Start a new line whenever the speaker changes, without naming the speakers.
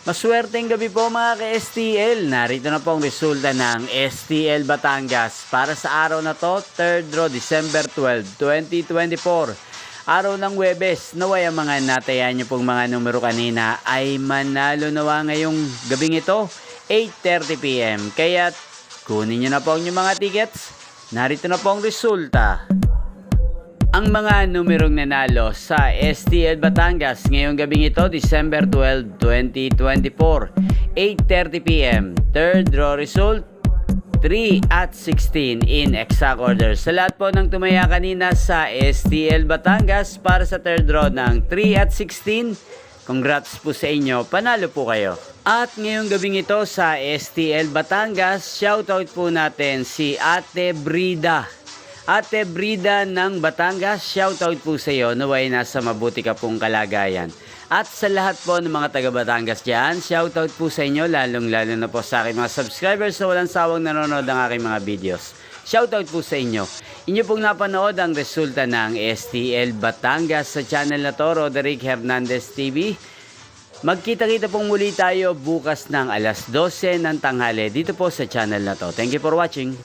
Maswerteng gabi po mga ka-STL. Narito na po ang resulta ng STL Batangas para sa araw na to, 3rd draw, December 12, 2024. Araw ng Huwebes, naway ang mga natayan nyo pong mga numero kanina ay manalo nawa ngayong gabing ito, 8:30 PM. Kaya kunin nyo na po ang inyong mga tickets. Narito na po ang resulta. Ang mga numerong nanalo sa STL Batangas ngayong gabing ito, December 12, 2024, 8:30 PM. Third draw result, 3 at 16 in exact order. Sa lahat po ng tumaya kanina sa STL Batangas para sa third draw ng 3 at 16, congrats po sa inyo, panalo po kayo. At ngayong gabing ito sa STL Batangas, shoutout po natin si Ate Brida. Ate Brida ng Batangas, shoutout po sa iyo, naway nasa mabuti ka pong kalagayan. At sa lahat po ng mga taga Batangas dyan, shoutout po sa inyo, lalong-lalo na po sa aking mga subscribers na walang sawang nanonood ng aking mga videos. Shoutout po sa inyo. Inyo pong napanood ang resulta ng STL Batangas sa channel na to, Roderick Hernandez TV. Magkita-kita pong muli tayo bukas ng alas 12 ng tanghali dito po sa channel na to. Thank you for watching.